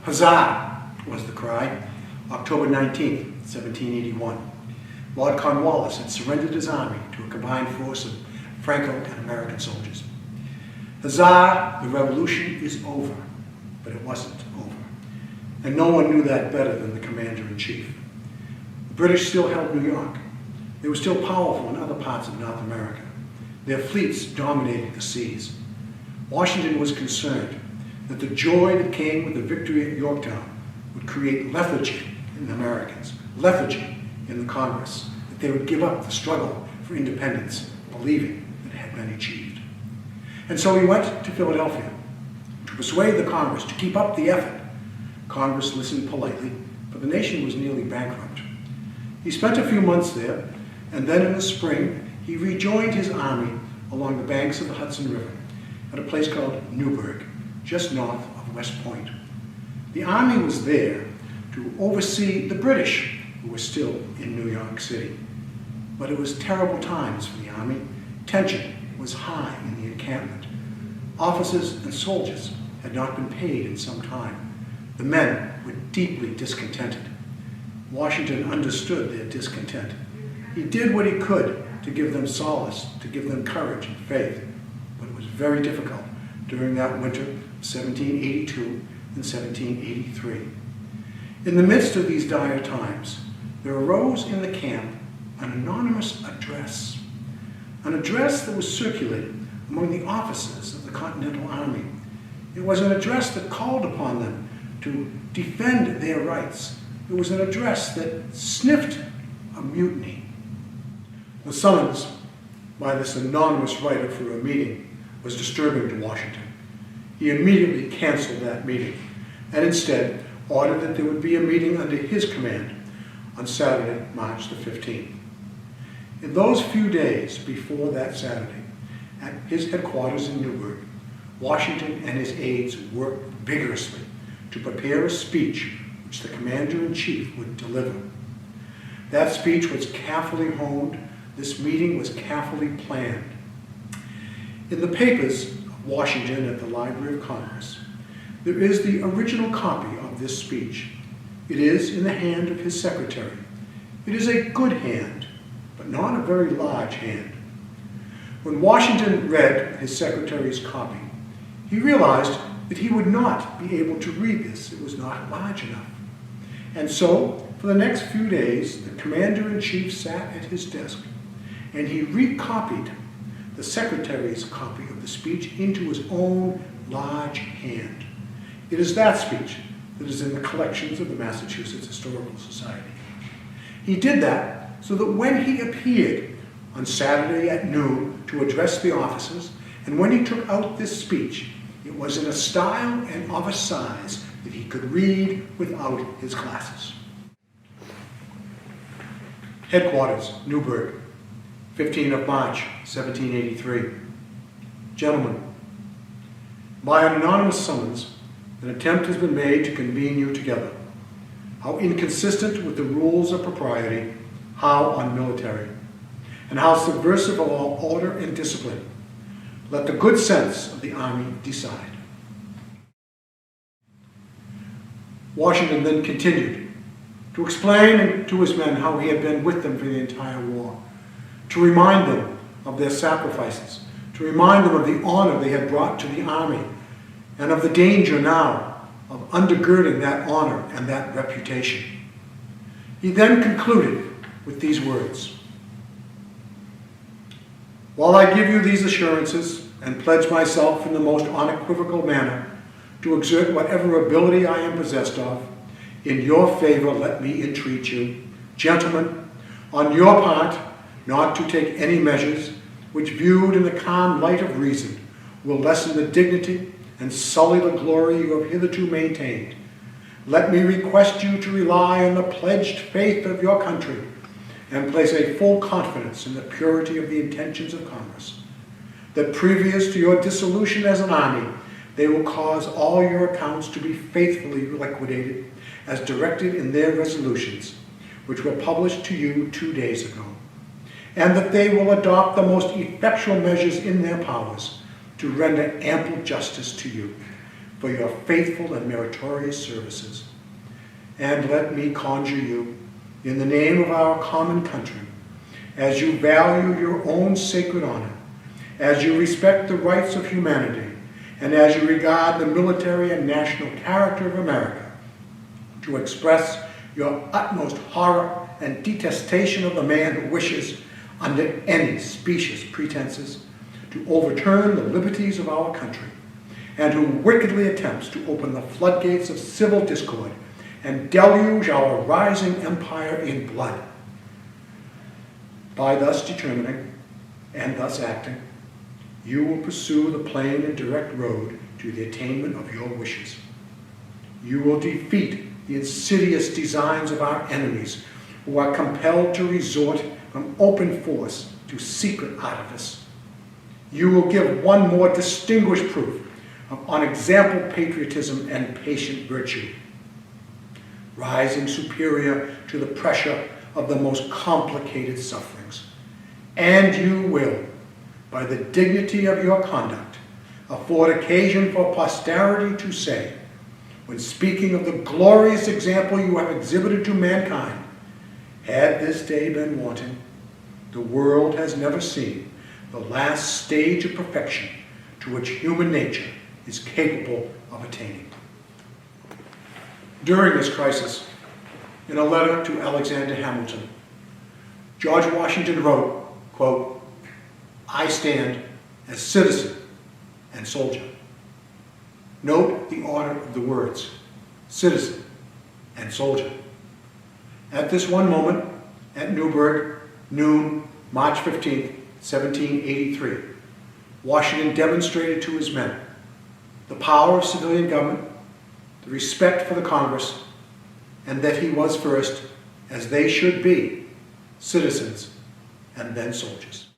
Huzzah, was the cry. October 19th, 1781. Lord Cornwallis had surrendered his army to a combined force of Franco and American soldiers. Huzzah, the revolution is over. But it wasn't over. And no one knew that better than the commander-in-chief. The British still held New York. They were still powerful in other parts of North America. Their fleets dominated the seas. Washington was concerned that the joy that came with the victory at Yorktown would create lethargy in the Americans, lethargy in the Congress, that they would give up the struggle for independence, believing that it had been achieved. And so he went to Philadelphia to persuade the Congress to keep up the effort. Congress listened politely, but the nation was nearly bankrupt. He spent a few months there, and then in the spring, he rejoined his army along the banks of the Hudson River at a place called Newburgh, just north of West Point. The army was there to oversee the British, who were still in New York City. But it was terrible times for the army. Tension was high in the encampment. Officers and soldiers had not been paid in some time. The men were deeply discontented. Washington understood their discontent. He did what he could to give them solace, to give them courage and faith. But it was very difficult during that winter of 1782 and 1783. In the midst of these dire times, there arose in the camp an anonymous address, an address that was circulated among the officers of the Continental Army. It was an address that called upon them to defend their rights. It was an address that sniffed a mutiny. The summons by this anonymous writer for a meeting was disturbing to Washington. He immediately canceled that meeting and instead ordered that there would be a meeting under his command on Saturday, March the 15th. In those few days before that Saturday, at his headquarters in Newburgh, Washington and his aides worked vigorously to prepare a speech which the commander-in-chief would deliver. That speech was carefully honed. This meeting was carefully planned. In the papers of Washington at the Library of Congress, there is the original copy of this speech. It is in the hand of his secretary. It is a good hand, but not a very large hand. When Washington read his secretary's copy, he realized that he would not be able to read this. It was not large enough. And so, for the next few days, the commander-in-chief sat at his desk, and he recopied the secretary's copy of the speech into his own large hand. It is that speech that is in the collections of the Massachusetts Historical Society. He did that so that when he appeared on Saturday at noon to address the officers, and when he took out this speech, it was in a style and of a size that he could read without his glasses. Headquarters, Newburgh, 15th of March, 1783. Gentlemen, by an anonymous summons, an attempt has been made to convene you together. How inconsistent with the rules of propriety, how unmilitary, and how subversive of all order and discipline. Let the good sense of the army decide. Washington then continued to explain to his men how he had been with them for the entire war, to remind them of their sacrifices, to remind them of the honor they had brought to the army, and of the danger now of undergirding that honor and that reputation. He then concluded with these words: "While I give you these assurances and pledge myself in the most unequivocal manner to exert whatever ability I am possessed of, in your favor let me entreat you, gentlemen, on your part, not to take any measures which, viewed in the calm light of reason, will lessen the dignity and sully the glory you have hitherto maintained. Let me request you to rely on the pledged faith of your country and place a full confidence in the purity of the intentions of Congress, that previous to your dissolution as an army, they will cause all your accounts to be faithfully liquidated as directed in their resolutions, which were published to you 2 days ago, and that they will adopt the most effectual measures in their powers to render ample justice to you, for your faithful and meritorious services. And let me conjure you, in the name of our common country, as you value your own sacred honor, as you respect the rights of humanity, and as you regard the military and national character of America, to express your utmost horror and detestation of the man who wishes, under any specious pretenses, to overturn the liberties of our country, and who wickedly attempts to open the floodgates of civil discord and deluge our rising empire in blood. By thus determining and thus acting, you will pursue the plain and direct road to the attainment of your wishes. You will defeat the insidious designs of our enemies, who are compelled to resort from open force to secret artifice. You will give one more distinguished proof of unexampled patriotism and patient virtue, rising superior to the pressure of the most complicated sufferings. And you will, by the dignity of your conduct, afford occasion for posterity to say, when speaking of the glorious example you have exhibited to mankind, had this day been wanting, the world has never seen the last stage of perfection to which human nature is capable of attaining. During this crisis, in a letter to Alexander Hamilton, George Washington wrote, quote, "I stand as citizen and soldier." Note the order of the words, citizen and soldier. At this one moment, at Newburgh, noon, March 15th, 1783, Washington demonstrated to his men the power of civilian government, the respect for the Congress, and that he was first, as they should be, citizens and then soldiers.